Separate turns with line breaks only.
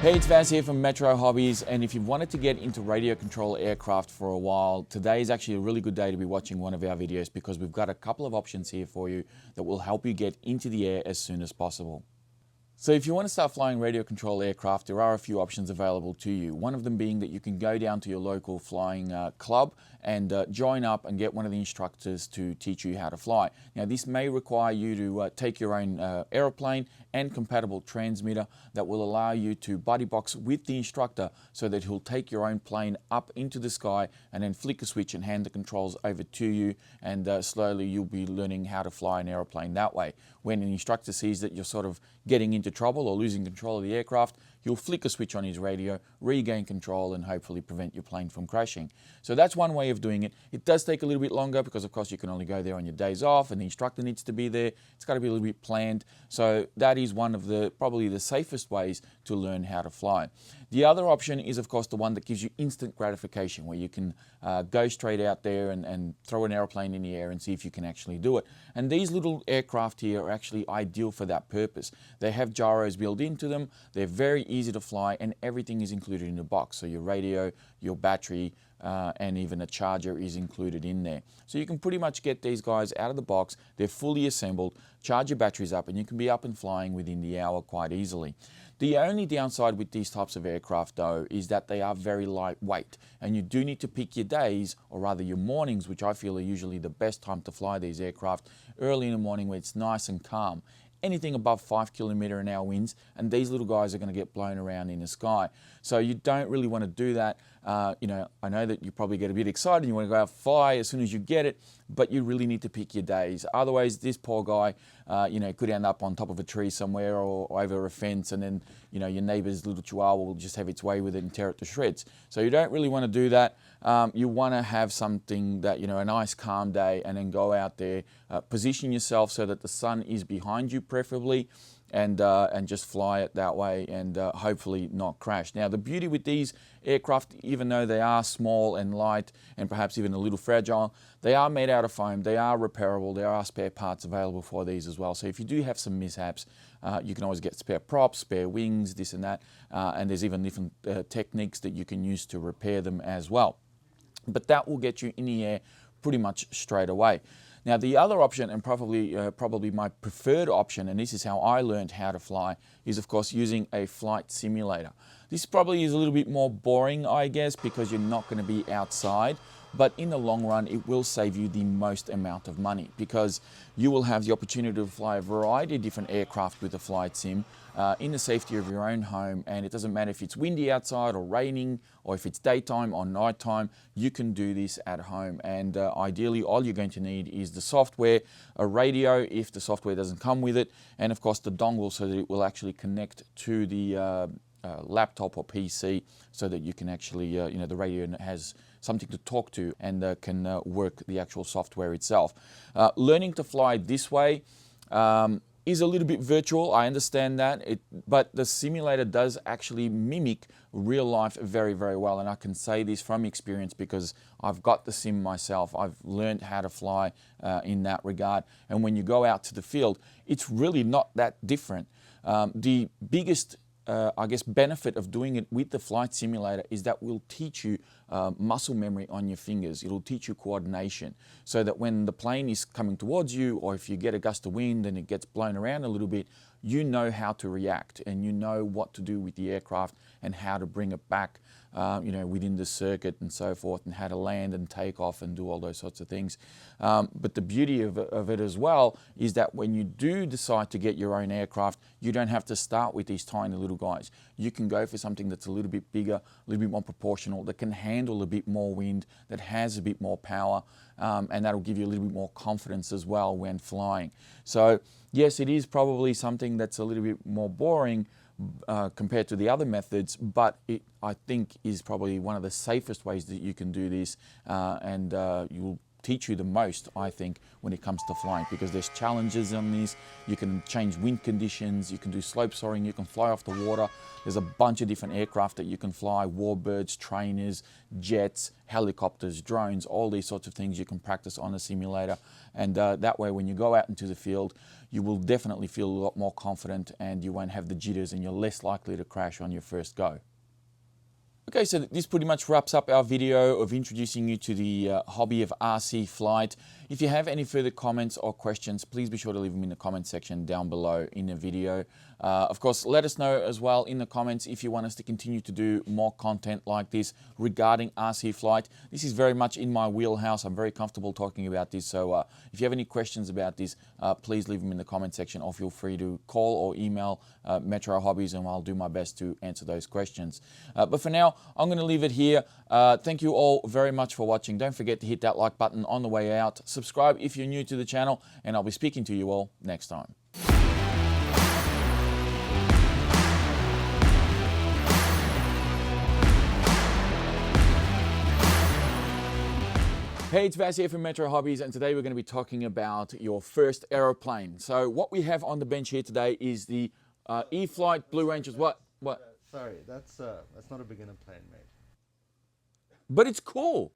Hey, it's Vaz here from Metro Hobbies, and if you've wanted to get into radio control aircraft for a while, today is actually a really good day to be watching one of our videos because we've got a couple of options here for you that will help you get into the air as soon as possible. So if you want to start flying radio control aircraft, there are a few options available to you. One of them being that you can go down to your local flying club and join up and get one of the instructors to teach you how to fly. Now this may require you to take your own aeroplane and compatible transmitter that will allow you to buddy box with the instructor so that he'll take your own plane up into the sky and then flick a switch and hand the controls over to you, and slowly you'll be learning how to fly an aeroplane that way. When an instructor sees that you're sort of getting into trouble or losing control of the aircraft, he'll flick a switch on his radio, regain control, and hopefully prevent your plane from crashing. So that's one way of doing it. It does take a little bit longer because of course you can only go there on your days off and the instructor needs to be there. It's got to be a little bit planned. So that is one of the probably the safest ways to learn how to fly. The other option is of course the one that gives you instant gratification, where you can go straight out there and throw an airplane in the air and see if you can actually do it. And these little aircraft here are actually ideal for that purpose. They have gyros built into them, they're very easy to fly, and everything is included in the box. So your radio, your battery, and even a charger is included in there. So you can pretty much get these guys out of the box, they're fully assembled, charge your batteries up, and you can be up and flying within the hour quite easily. The only downside with these types of aircraft though is that they are very lightweight, and you do need to pick your days, or rather your mornings, which I feel are usually the best time to fly these aircraft, early in the morning where it's nice and calm. Anything above 5 km/h winds, and these little guys are going to get blown around in the sky. So you don't really want to do that. You know, I know that you probably get a bit excited, you want to go out and fly as soon as you get it, but you really need to pick your days. Otherwise, this poor guy, you know, could end up on top of a tree somewhere or over a fence, and then, you know, your neighbour's little chihuahua will just have its way with it and tear it to shreds. So you don't really want to do that. You want to have something that, you know, a nice calm day, and then go out there, position yourself so that the sun is behind you preferably, and just fly it that way, and hopefully not crash. Now the beauty with these aircraft, even though they are small and light and perhaps even a little fragile, they are made out of foam, they are repairable, there are spare parts available for these as well. So if you do have some mishaps, you can always get spare props, spare wings, this and that, and there's even different techniques that you can use to repair them as well. But that will get you in the air pretty much straight away. Now the other option, and probably my preferred option, and this is how I learned how to fly, is of course using a flight simulator. This probably is a little bit more boring, I guess, because you're not going to be outside, but in the long run it will save you the most amount of money, because you will have the opportunity to fly a variety of different aircraft with a flight sim in the safety of your own home, and it doesn't matter if it's windy outside or raining, or if it's daytime or nighttime, you can do this at home. And ideally all you're going to need is the software, a radio if the software doesn't come with it, and of course the dongle so that it will actually connect to the laptop or PC, so that you can actually, you know, the radio has something to talk to and can work the actual software itself. Learning to fly this way is a little bit virtual, I understand that, but the simulator does actually mimic real life very, very well, and I can say this from experience because I've got the sim myself. I've learned how to fly in that regard, and when you go out to the field, it's really not that different. The biggest I guess benefit of doing it with the flight simulator is that will teach you muscle memory on your fingers. It'll teach you coordination, so that when the plane is coming towards you, or if you get a gust of wind and it gets blown around a little bit, you know how to react, and you know what to do with the aircraft and how to bring it back, you know, within the circuit and so forth, and how to land and take off and do all those sorts of things. But the beauty of it as well is that when you do decide to get your own aircraft, you don't have to start with these tiny little guys. You can go for something that's a little bit bigger, a little bit more proportional, that can handle a bit more wind, that has a bit more power, and that'll give you a little bit more confidence as well when flying. So yes, it is probably something that's a little bit more boring compared to the other methods, but it, I think, is probably one of the safest ways that you can do this, and you'll teach you the most, I think, when it comes to flying, because there's challenges on this. You can change wind conditions, you can do slope soaring, you can fly off the water. There's a bunch of different aircraft that you can fly, warbirds, trainers, jets, helicopters, drones, all these sorts of things you can practice on the simulator. And that way, when you go out into the field, you will definitely feel a lot more confident and you won't have the jitters and you're less likely to crash on your first go. Okay, so this pretty much wraps up our video of introducing you to the hobby of RC flight. If you have any further comments or questions, please be sure to leave them in the comment section down below in the video. Of course, let us know as well in the comments if you want us to continue to do more content like this regarding RC flight. This is very much in my wheelhouse. I'm very comfortable talking about this. So if you have any questions about this, please leave them in the comment section, or feel free to call or email Metro Hobbies and I'll do my best to answer those questions. But for now, I'm going to leave it here. Thank you all very much for watching. Don't forget to hit that like button on the way out. Subscribe if you're new to the channel, and I'll be speaking to you all next time. Hey, it's Vas here from Metro Hobbies, and today we're going to be talking about your first aeroplane. So what we have on the bench here today is the E-Flight Blue Rangers. What?
Sorry, that's not a beginner plane, mate.
But it's cool.